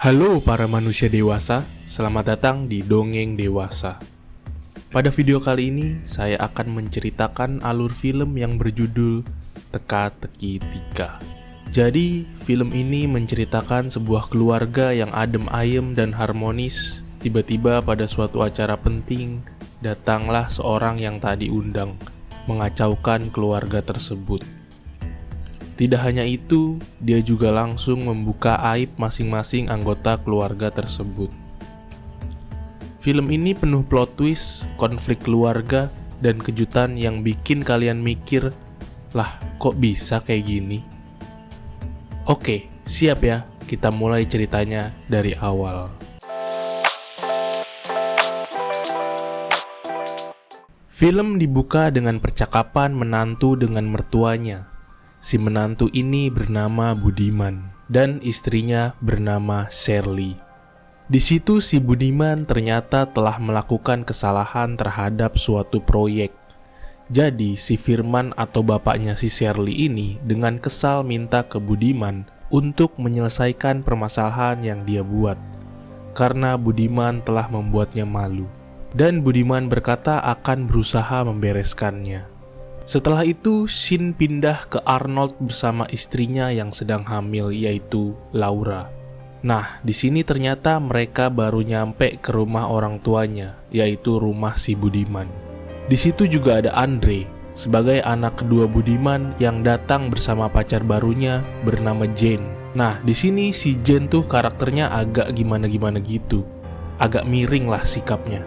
Halo para manusia dewasa, selamat datang di Dongeng Dewasa. Pada video kali ini, saya akan menceritakan alur film yang berjudul Teka-Teki Tika. Jadi, film ini menceritakan sebuah keluarga yang adem ayem dan harmonis. Tiba-tiba pada suatu acara penting, datanglah seorang yang tak diundang, mengacaukan keluarga tersebut. Tidak hanya itu, dia juga langsung membuka aib masing-masing anggota keluarga tersebut. Film ini penuh plot twist, konflik keluarga, dan kejutan yang bikin kalian mikir, lah kok bisa kayak gini? Oke, siap ya, kita mulai ceritanya dari awal. Film dibuka dengan percakapan menantu dengan mertuanya. Si menantu ini bernama Budiman dan istrinya bernama Shirley. Di situ si Budiman ternyata telah melakukan kesalahan terhadap suatu proyek. Jadi si Firman atau bapaknya si Shirley ini dengan kesal minta ke Budiman untuk menyelesaikan permasalahan yang dia buat. Karena Budiman telah membuatnya malu. Dan Budiman berkata akan berusaha membereskannya. Setelah itu, scene pindah ke Arnold bersama istrinya yang sedang hamil, yaitu Laura. Nah, di sini ternyata mereka baru nyampe ke rumah orang tuanya, yaitu rumah si Budiman. Di situ juga ada Andre, sebagai anak kedua Budiman yang datang bersama pacar barunya bernama Jane. Nah, di sini si Jane tuh karakternya agak gimana-gimana gitu. Agak miring lah sikapnya.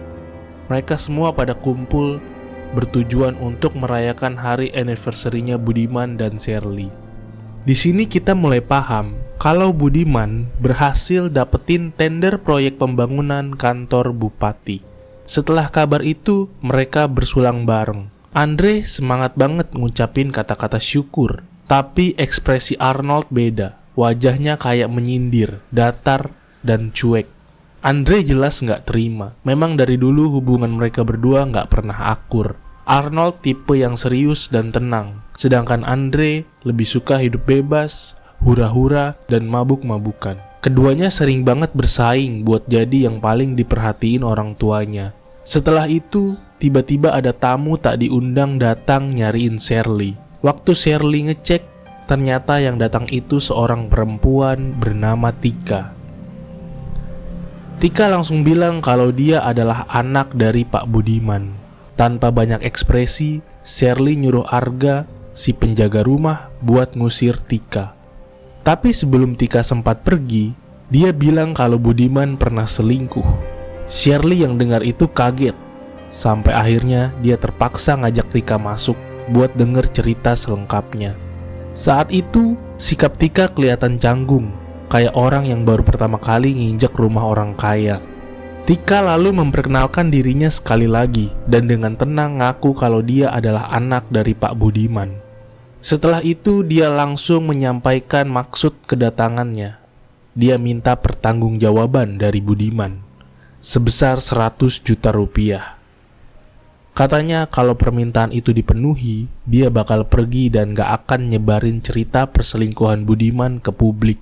Mereka semua pada kumpul bertujuan untuk merayakan hari anniversary-nya Budiman dan Shirley. Di sini kita mulai paham kalau Budiman berhasil dapetin tender proyek pembangunan kantor bupati. Setelah kabar itu, mereka bersulang bareng. Andre semangat banget ngucapin kata-kata syukur, tapi ekspresi Arnold beda. Wajahnya kayak menyindir, datar, dan cuek. Andre jelas nggak terima. Memang dari dulu hubungan mereka berdua nggak pernah akur. Arnold tipe yang serius dan tenang, sedangkan Andre lebih suka hidup bebas, hura-hura, dan mabuk-mabukan. Keduanya sering banget bersaing buat jadi yang paling diperhatiin orang tuanya. Setelah itu, tiba-tiba ada tamu tak diundang datang nyariin Shirley. Waktu Shirley ngecek, ternyata yang datang itu seorang perempuan bernama Tika. Tika langsung bilang kalau dia adalah anak dari Pak Budiman. Tanpa banyak ekspresi, Shirley nyuruh Arga, si penjaga rumah, buat ngusir Tika. Tapi sebelum Tika sempat pergi, dia bilang kalau Budiman pernah selingkuh. Shirley yang dengar itu kaget. Sampai akhirnya dia terpaksa ngajak Tika masuk buat denger cerita selengkapnya. Saat itu, sikap Tika kelihatan canggung, kayak orang yang baru pertama kali nginjek rumah orang kaya. Tika lalu memperkenalkan dirinya sekali lagi dan dengan tenang ngaku kalau dia adalah anak dari Pak Budiman. Setelah itu dia langsung menyampaikan maksud kedatangannya. Dia minta pertanggungjawaban dari Budiman sebesar 100 juta rupiah. Katanya kalau permintaan itu dipenuhi, dia bakal pergi dan gak akan nyebarin cerita perselingkuhan Budiman ke publik.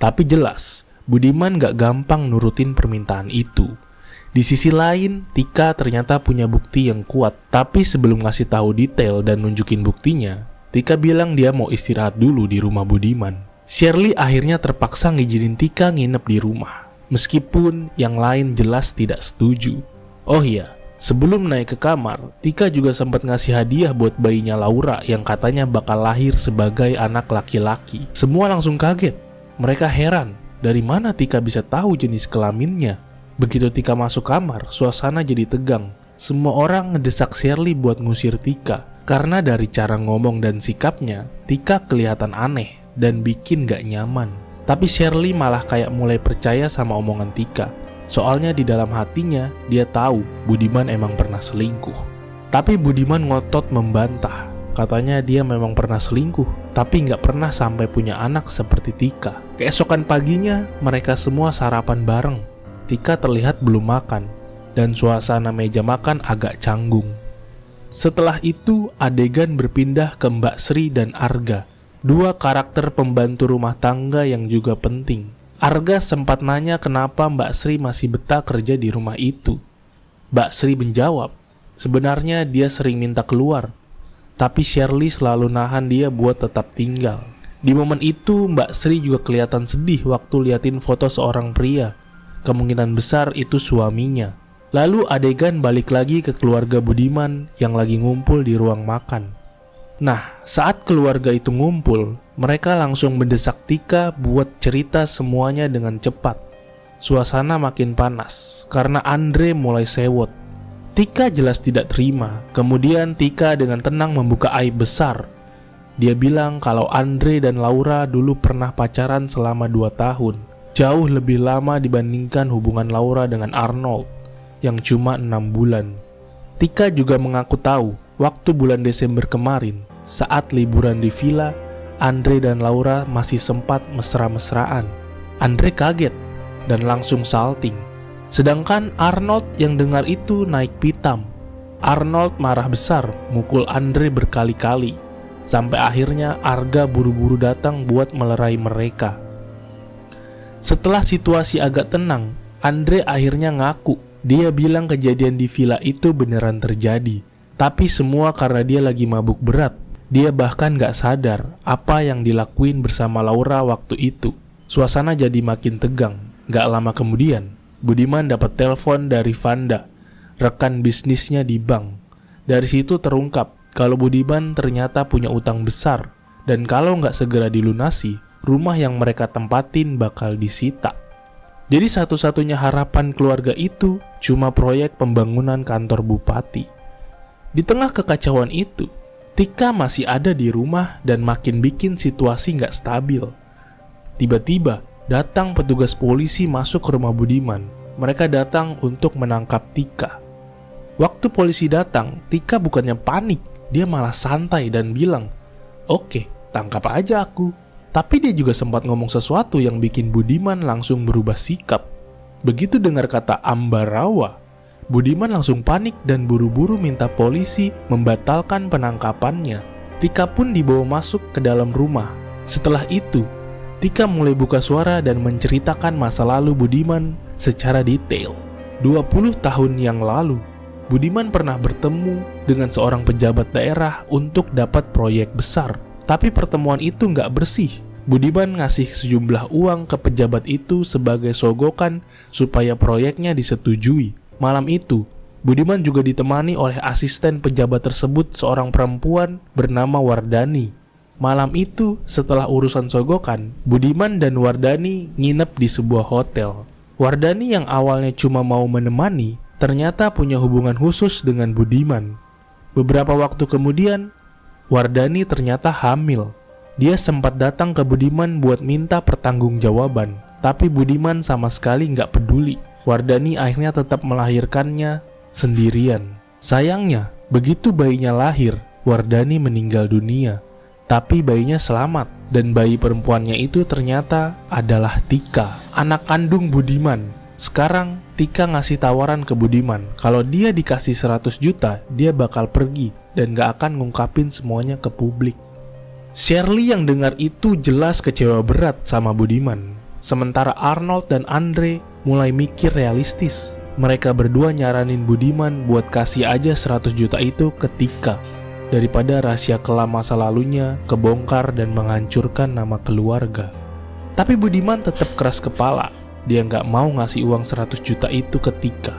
Tapi jelas, Budiman gak gampang nurutin permintaan itu. Di sisi lain, Tika ternyata punya bukti yang kuat. Tapi sebelum ngasih tahu detail dan nunjukin buktinya, Tika bilang dia mau istirahat dulu di rumah Budiman. Shirley akhirnya terpaksa ngizinin Tika nginep di rumah, meskipun yang lain jelas tidak setuju. Oh iya, sebelum naik ke kamar, Tika juga sempat ngasih hadiah buat bayinya Laura yang katanya bakal lahir sebagai anak laki-laki. Semua langsung kaget. Mereka heran, dari mana Tika bisa tahu jenis kelaminnya? Begitu Tika masuk kamar, suasana jadi tegang. Semua orang ngedesak Shirley buat ngusir Tika. Karena dari cara ngomong dan sikapnya, Tika kelihatan aneh dan bikin gak nyaman. Tapi Shirley malah kayak mulai percaya sama omongan Tika. Soalnya di dalam hatinya, dia tahu Budiman emang pernah selingkuh. Tapi Budiman ngotot membantah. Katanya dia memang pernah selingkuh, tapi nggak pernah sampai punya anak seperti Tika. Keesokan paginya, mereka semua sarapan bareng. Tika terlihat belum makan, dan suasana meja makan agak canggung. Setelah itu, adegan berpindah ke Mbak Sri dan Arga, dua karakter pembantu rumah tangga yang juga penting. Arga sempat nanya kenapa Mbak Sri masih betah kerja di rumah itu. Mbak Sri menjawab, sebenarnya dia sering minta keluar, tapi Shirley selalu nahan dia buat tetap tinggal. Di momen itu Mbak Sri juga kelihatan sedih waktu liatin foto seorang pria. Kemungkinan besar itu suaminya. Lalu adegan balik lagi ke keluarga Budiman yang lagi ngumpul di ruang makan. Nah, saat keluarga itu ngumpul, mereka langsung mendesak Tika buat cerita semuanya dengan cepat. Suasana makin panas karena Andre mulai sewot. Tika jelas tidak terima. Kemudian Tika dengan tenang membuka aib besar. Dia bilang kalau Andre dan Laura dulu pernah pacaran selama 2 tahun. Jauh lebih lama dibandingkan hubungan Laura dengan Arnold yang cuma 6 bulan. Tika juga mengaku tahu waktu bulan Desember kemarin, saat liburan di villa, Andre dan Laura masih sempat mesra-mesraan. Andre kaget dan langsung salting. Sedangkan Arnold yang dengar itu naik pitam. Arnold marah besar, mukul Andre berkali-kali. Sampai akhirnya Arga buru-buru datang buat melerai mereka. Setelah situasi agak tenang, Andre akhirnya ngaku. Dia bilang kejadian di villa itu beneran terjadi. Tapi semua karena dia lagi mabuk berat. Dia bahkan gak sadar apa yang dilakuin bersama Laura waktu itu. Suasana jadi makin tegang. Gak lama kemudian, Budiman dapat telepon dari Vanda, rekan bisnisnya di bank. Dari situ terungkap kalau Budiman ternyata punya utang besar. Dan kalau gak segera dilunasi, rumah yang mereka tempatin bakal disita. Jadi satu-satunya harapan keluarga itu cuma proyek pembangunan kantor bupati. Di tengah kekacauan itu, Tika masih ada di rumah dan makin bikin situasi nggak stabil. Tiba-tiba datang petugas polisi masuk ke rumah Budiman. Mereka datang untuk menangkap Tika. Waktu polisi datang, Tika bukannya panik, dia malah santai dan bilang, "Oke, tangkap aja aku." Tapi dia juga sempat ngomong sesuatu yang bikin Budiman langsung berubah sikap. Begitu dengar kata Ambarawa, Budiman langsung panik dan buru-buru minta polisi membatalkan penangkapannya. Tika pun dibawa masuk ke dalam rumah. Setelah itu, Tika mulai buka suara dan menceritakan masa lalu Budiman secara detail. 20 tahun yang lalu, Budiman pernah bertemu dengan seorang pejabat daerah untuk dapat proyek besar. Tapi pertemuan itu nggak bersih. Budiman ngasih sejumlah uang ke pejabat itu sebagai sogokan supaya proyeknya disetujui. Malam itu, Budiman juga ditemani oleh asisten pejabat tersebut, seorang perempuan bernama Wardani. Malam itu, setelah urusan sogokan, Budiman dan Wardani nginep di sebuah hotel. Wardani yang awalnya cuma mau menemani, ternyata punya hubungan khusus dengan Budiman. Beberapa waktu kemudian, Wardani ternyata hamil. Dia sempat datang ke Budiman buat minta pertanggungjawaban, tapi Budiman sama sekali nggak peduli. Wardani akhirnya tetap melahirkannya sendirian. Sayangnya, begitu bayinya lahir, Wardani meninggal dunia. Tapi bayinya selamat, dan bayi perempuannya itu ternyata adalah Tika, anak kandung Budiman. Sekarang Tika ngasih tawaran ke Budiman, kalau dia dikasih 100 juta, dia bakal pergi dan gak akan ngungkapin semuanya ke publik. Shirley yang dengar itu jelas kecewa berat sama Budiman. Sementara Arnold dan Andre mulai mikir realistis. Mereka berdua nyaranin Budiman buat kasih aja 100 juta itu ke Tika, daripada rahasia kelam masa lalunya kebongkar dan menghancurkan nama keluarga. Tapi Budiman tetap keras kepala. Dia gak mau ngasih uang 100 juta itu ke Tika.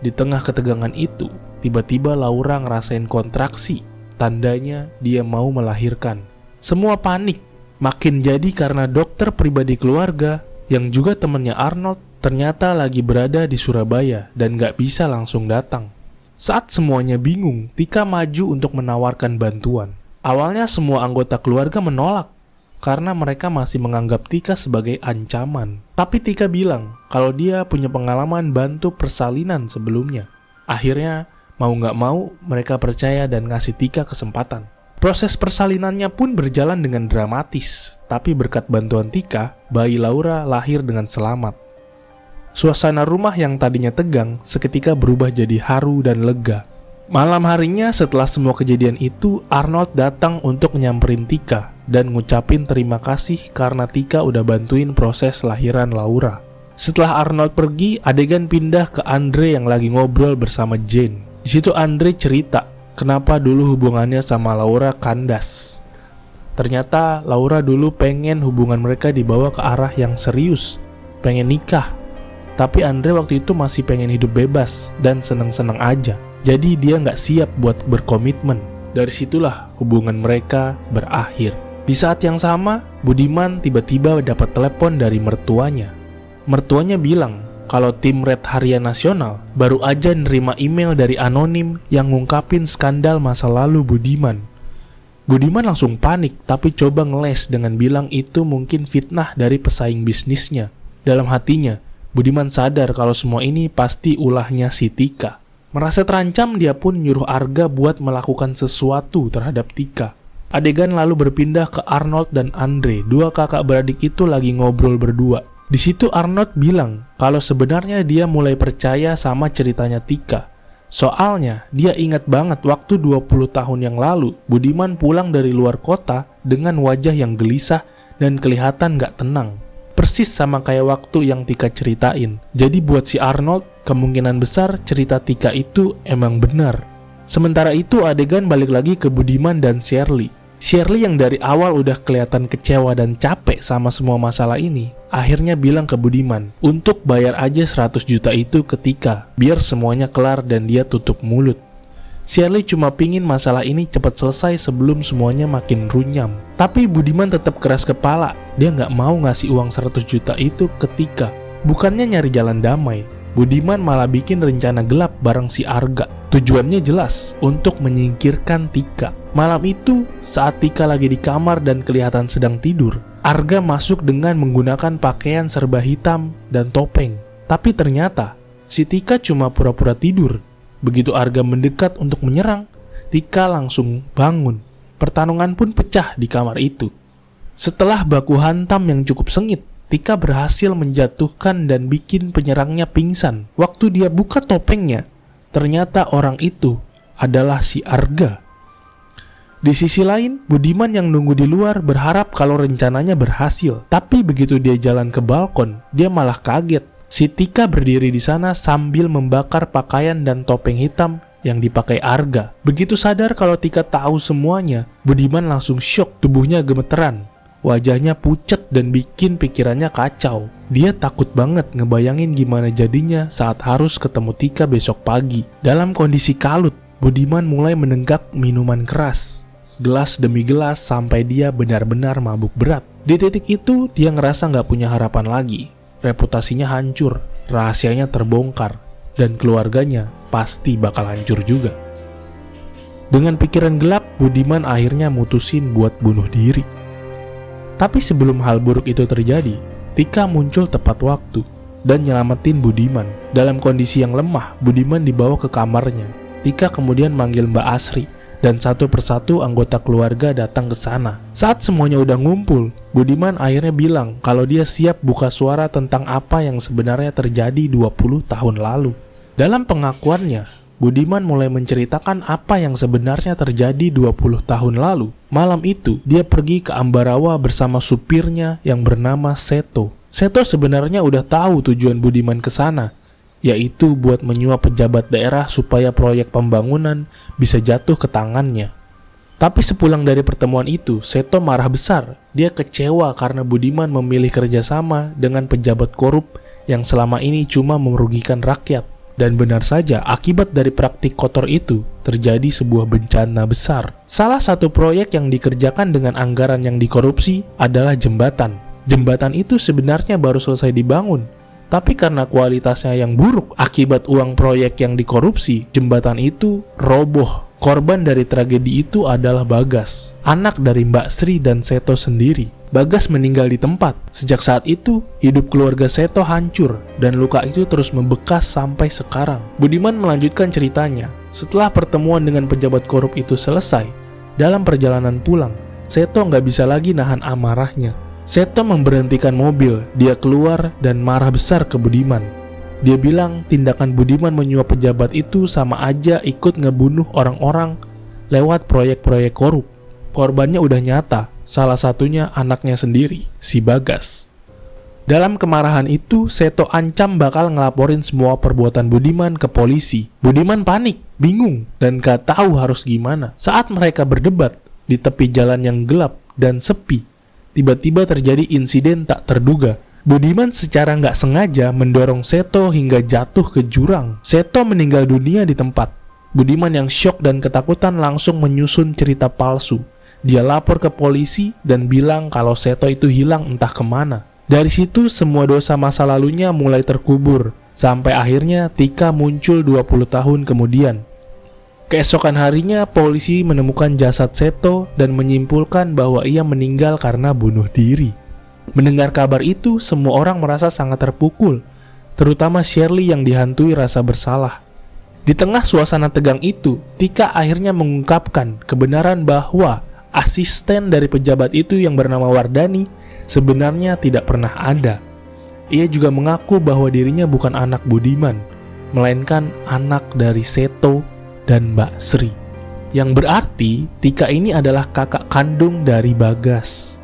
Di tengah ketegangan itu, tiba-tiba Laura ngerasain kontraksi. Tandanya dia mau melahirkan. Semua panik. Makin jadi karena dokter pribadi keluarga yang juga temannya Arnold ternyata lagi berada di Surabaya dan gak bisa langsung datang. Saat semuanya bingung, Tika maju untuk menawarkan bantuan. Awalnya semua anggota keluarga menolak karena mereka masih menganggap Tika sebagai ancaman. Tapi Tika bilang kalau dia punya pengalaman bantu persalinan sebelumnya. Akhirnya mau gak mau mereka percaya dan ngasih Tika kesempatan. Proses persalinannya pun berjalan dengan dramatis. Tapi berkat bantuan Tika, bayi Laura lahir dengan selamat. Suasana rumah yang tadinya tegang seketika berubah jadi haru dan lega. Malam harinya setelah semua kejadian itu, Arnold datang untuk nyamperin Tika dan ngucapin terima kasih karena Tika udah bantuin proses lahiran Laura. Setelah Arnold pergi, adegan pindah ke Andre yang lagi ngobrol bersama Jane. Di situ Andre cerita kenapa dulu hubungannya sama Laura kandas. Ternyata Laura dulu pengen hubungan mereka dibawa ke arah yang serius, pengen nikah. Tapi Andre waktu itu masih pengen hidup bebas dan seneng-seneng aja. Jadi dia nggak siap buat berkomitmen. Dari situlah hubungan mereka berakhir. Di saat yang sama, Budiman tiba-tiba dapat telepon dari mertuanya. Mertuanya bilang kalau tim Red Harian Nasional baru aja nerima email dari anonim yang ngungkapin skandal masa lalu Budiman. Budiman langsung panik tapi coba ngeles dengan bilang itu mungkin fitnah dari pesaing bisnisnya. Dalam hatinya, Budiman sadar kalau semua ini pasti ulahnya si Tika. Merasa terancam, dia pun nyuruh Arga buat melakukan sesuatu terhadap Tika. Adegan lalu berpindah ke Arnold dan Andre. Dua kakak beradik itu lagi ngobrol berdua. Di situ Arnold bilang kalau sebenarnya dia mulai percaya sama ceritanya Tika. Soalnya dia ingat banget waktu 20 tahun yang lalu Budiman pulang dari luar kota dengan wajah yang gelisah dan kelihatan gak tenang. Persis sama kayak waktu yang Tika ceritain. Jadi buat si Arnold, kemungkinan besar cerita Tika itu emang benar. Sementara itu adegan balik lagi ke Budiman dan Shirley. Shirley yang dari awal udah kelihatan kecewa dan capek sama semua masalah ini, akhirnya bilang ke Budiman untuk bayar aja 100 juta itu ke Tika, biar semuanya kelar dan dia tutup mulut. Shirley cuma pingin masalah ini cepat selesai sebelum semuanya makin runyam. Tapi Budiman tetap keras kepala, dia nggak mau ngasih uang 100 juta itu ke Tika. Bukannya nyari jalan damai, Budiman malah bikin rencana gelap bareng si Arga. Tujuannya jelas, untuk menyingkirkan Tika. Malam itu, saat Tika lagi di kamar dan kelihatan sedang tidur, Arga masuk dengan menggunakan pakaian serba hitam dan topeng. Tapi ternyata, si Tika cuma pura-pura tidur. Begitu Arga mendekat untuk menyerang, Tika langsung bangun. Pertarungan pun pecah di kamar itu. Setelah baku hantam yang cukup sengit, Tika berhasil menjatuhkan dan bikin penyerangnya pingsan. Waktu dia buka topengnya, ternyata orang itu adalah si Arga. Di sisi lain, Budiman yang nunggu di luar berharap kalau rencananya berhasil. Tapi begitu dia jalan ke balkon, dia malah kaget. Si Tika berdiri di sana sambil membakar pakaian dan topeng hitam yang dipakai Arga. Begitu sadar kalau Tika tahu semuanya, Budiman langsung syok, tubuhnya gemeteran. Wajahnya pucat dan bikin pikirannya kacau. Dia takut banget ngebayangin gimana jadinya saat harus ketemu Tika besok pagi. Dalam kondisi kalut, Budiman mulai menenggak minuman keras. Gelas demi gelas sampai dia benar-benar mabuk berat. Di titik itu, dia ngerasa gak punya harapan lagi. Reputasinya hancur, rahasianya terbongkar, dan keluarganya pasti bakal hancur juga. Dengan pikiran gelap, Budiman akhirnya mutusin buat bunuh diri. Tapi sebelum hal buruk itu terjadi, Tika muncul tepat waktu dan nyelamatin Budiman. Dalam kondisi yang lemah, Budiman dibawa ke kamarnya. Tika kemudian manggil Mbak Asri, dan satu persatu anggota keluarga datang ke sana. Saat semuanya udah ngumpul, Budiman akhirnya bilang kalau dia siap buka suara tentang apa yang sebenarnya terjadi 20 tahun lalu. Dalam pengakuannya, Budiman mulai menceritakan apa yang sebenarnya terjadi 20 tahun lalu. Malam itu, dia pergi ke Ambarawa bersama supirnya yang bernama Seto. Seto sebenarnya udah tahu tujuan Budiman ke sana, yaitu buat menyuap pejabat daerah supaya proyek pembangunan bisa jatuh ke tangannya. Tapi sepulang dari pertemuan itu, Seto marah besar. Dia kecewa karena Budiman memilih kerjasama dengan pejabat korup yang selama ini cuma merugikan rakyat. Dan benar saja, akibat dari praktik kotor itu, terjadi sebuah bencana besar. Salah satu proyek yang dikerjakan dengan anggaran yang dikorupsi adalah jembatan. Jembatan itu sebenarnya baru selesai dibangun, tapi karena kualitasnya yang buruk akibat uang proyek yang dikorupsi, jembatan itu roboh. Korban dari tragedi itu adalah Bagas, anak dari Mbak Sri dan Seto sendiri. Bagas meninggal di tempat. Sejak saat itu, hidup keluarga Seto hancur dan luka itu terus membekas sampai sekarang. Budiman melanjutkan ceritanya. Setelah pertemuan dengan pejabat korup itu selesai, dalam perjalanan pulang, Seto nggak bisa lagi nahan amarahnya. Seto memberhentikan mobil, dia keluar dan marah besar ke Budiman. Dia bilang tindakan Budiman menyuap pejabat itu sama aja ikut ngebunuh orang-orang lewat proyek-proyek korup. korbannya udah nyata, salah satunya anaknya sendiri, si Bagas. Dalam kemarahan itu, Seto ancam bakal ngelaporin semua perbuatan Budiman ke polisi. Budiman panik, bingung, dan gak tahu harus gimana. Saat mereka berdebat di tepi jalan yang gelap dan sepi, tiba-tiba terjadi insiden tak terduga. Budiman secara nggak sengaja mendorong Seto hingga jatuh ke jurang. Seto meninggal dunia di tempat. Budiman yang syok dan ketakutan langsung menyusun cerita palsu. Dia lapor ke polisi dan bilang kalau Seto itu hilang entah kemana. Dari situ semua dosa masa lalunya mulai terkubur, sampai akhirnya Tika muncul 20 tahun kemudian. Keesokan harinya polisi menemukan jasad Seto dan menyimpulkan bahwa ia meninggal karena bunuh diri. Mendengar kabar itu, semua orang merasa sangat terpukul, terutama Shirley yang dihantui rasa bersalah. Di tengah suasana tegang itu, Tika akhirnya mengungkapkan kebenaran bahwa asisten dari pejabat itu yang bernama Wardani sebenarnya tidak pernah ada. Ia juga mengaku bahwa dirinya bukan anak Budiman, melainkan anak dari Seto dan Mbak Sri. Yang berarti Tika ini adalah kakak kandung dari Bagas.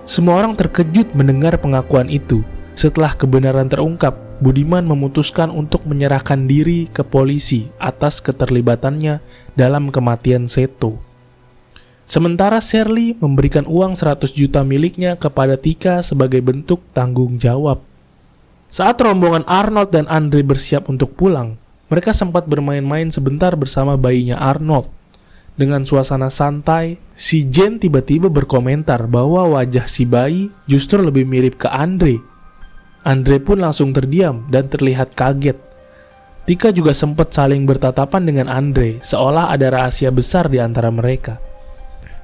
Semua orang terkejut mendengar pengakuan itu. Setelah kebenaran terungkap, Budiman memutuskan untuk menyerahkan diri ke polisi atas keterlibatannya dalam kematian Seto. Sementara Shirley memberikan uang 100 juta miliknya kepada Tika sebagai bentuk tanggung jawab. Saat rombongan Arnold dan Andre bersiap untuk pulang, mereka sempat bermain-main sebentar bersama bayinya Arnold. Dengan suasana santai, si Jen tiba-tiba berkomentar bahwa wajah si bayi justru lebih mirip ke Andre. Andre pun langsung terdiam dan terlihat kaget. Tika juga sempat saling bertatapan dengan Andre, seolah ada rahasia besar di antara mereka.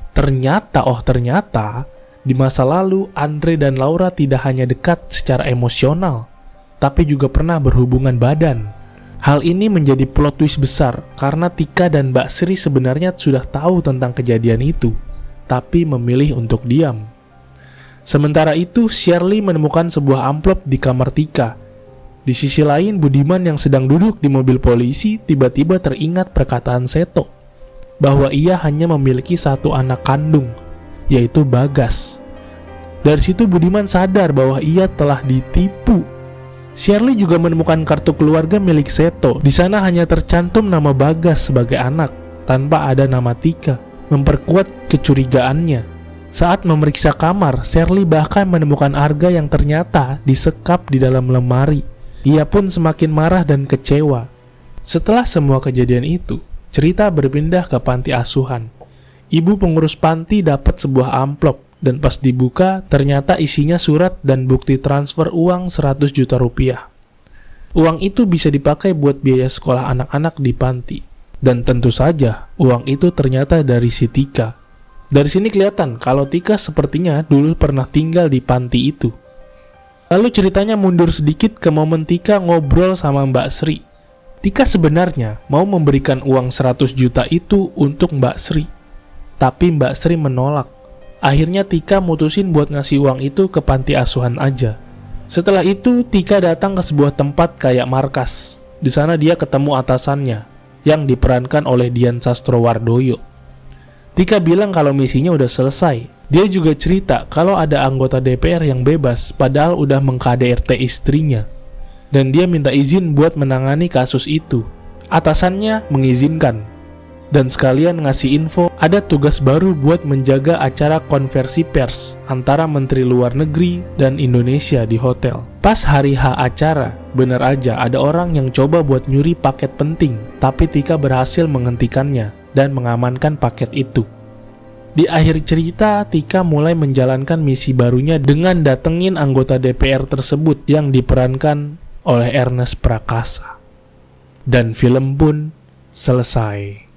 Ternyata, di masa lalu Andre dan Laura tidak hanya dekat secara emosional, tapi juga pernah berhubungan badan. Hal ini menjadi plot twist besar karena Tika dan Mbak Sri sebenarnya sudah tahu tentang kejadian itu, tapi memilih untuk diam. Sementara itu, Shirley menemukan sebuah amplop di kamar Tika. Di sisi lain, Budiman yang sedang duduk di mobil polisi tiba-tiba teringat perkataan Seto, bahwa ia hanya memiliki satu anak kandung, yaitu Bagas. Dari situ Budiman sadar bahwa ia telah ditipu. Shirley juga menemukan kartu keluarga milik Seto. Di sana hanya tercantum nama Bagas sebagai anak, tanpa ada nama Tika, memperkuat kecurigaannya. Saat memeriksa kamar, Shirley bahkan menemukan Arga yang ternyata disekap di dalam lemari. Ia pun semakin marah dan kecewa. Setelah semua kejadian itu, cerita berpindah ke panti asuhan. Ibu pengurus panti dapat sebuah amplop, dan pas dibuka, ternyata isinya surat dan bukti transfer uang 100 juta rupiah. Uang itu bisa dipakai buat biaya sekolah anak-anak di panti. Dan tentu saja, uang itu ternyata dari si Tika. Dari sini kelihatan kalau Tika sepertinya dulu pernah tinggal di panti itu. Lalu ceritanya mundur sedikit ke momen Tika ngobrol sama Mbak Sri. Tika sebenarnya mau memberikan uang 100 juta itu untuk Mbak Sri, tapi Mbak Sri menolak. Akhirnya Tika mutusin buat ngasih uang itu ke panti asuhan aja. Setelah itu Tika datang ke sebuah tempat kayak markas. Di sana dia ketemu atasannya yang diperankan oleh Dian Sastrowardoyo. Tika bilang kalau misinya udah selesai. Dia juga cerita kalau ada anggota DPR yang bebas padahal udah meng-KDRT istrinya. Dan dia minta izin buat menangani kasus itu. Atasannya mengizinkan. Dan sekalian ngasih info ada tugas baru buat menjaga acara konversi pers antara Menteri Luar Negeri dan Indonesia di hotel. Pas hari H acara, bener aja ada orang yang coba buat nyuri paket penting, tapi Tika berhasil menghentikannya dan mengamankan paket itu. Di akhir cerita, Tika mulai menjalankan misi barunya dengan datengin anggota DPR tersebut yang diperankan oleh Ernest Prakasa. Dan film pun selesai.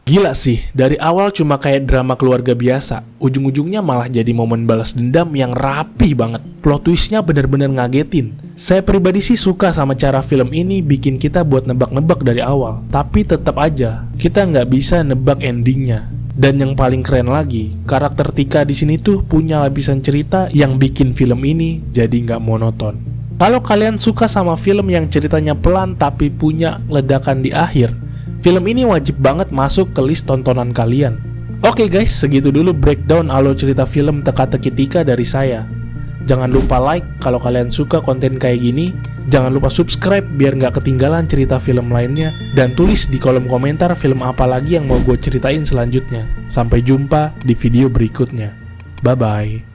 Gila sih, dari awal cuma kayak drama keluarga biasa, ujung-ujungnya malah jadi momen balas dendam yang rapi banget. Plot twistnya bener-bener ngagetin. Saya pribadi sih suka sama cara film ini bikin kita buat nebak-nebak dari awal, tapi tetap aja kita nggak bisa nebak endingnya. Dan yang paling keren lagi, karakter Tika di sini tuh punya lapisan cerita yang bikin film ini jadi nggak monoton. Kalau kalian suka sama film yang ceritanya pelan tapi punya ledakan di akhir, film ini wajib banget masuk ke list tontonan kalian. Oke guys, segitu dulu breakdown alur cerita film Teka-Teki Tika dari saya. Jangan lupa like kalau kalian suka konten kayak gini. Jangan lupa subscribe biar nggak ketinggalan cerita film lainnya. Dan tulis di kolom komentar film apa lagi yang mau gue ceritain selanjutnya. Sampai jumpa di video berikutnya. Bye-bye.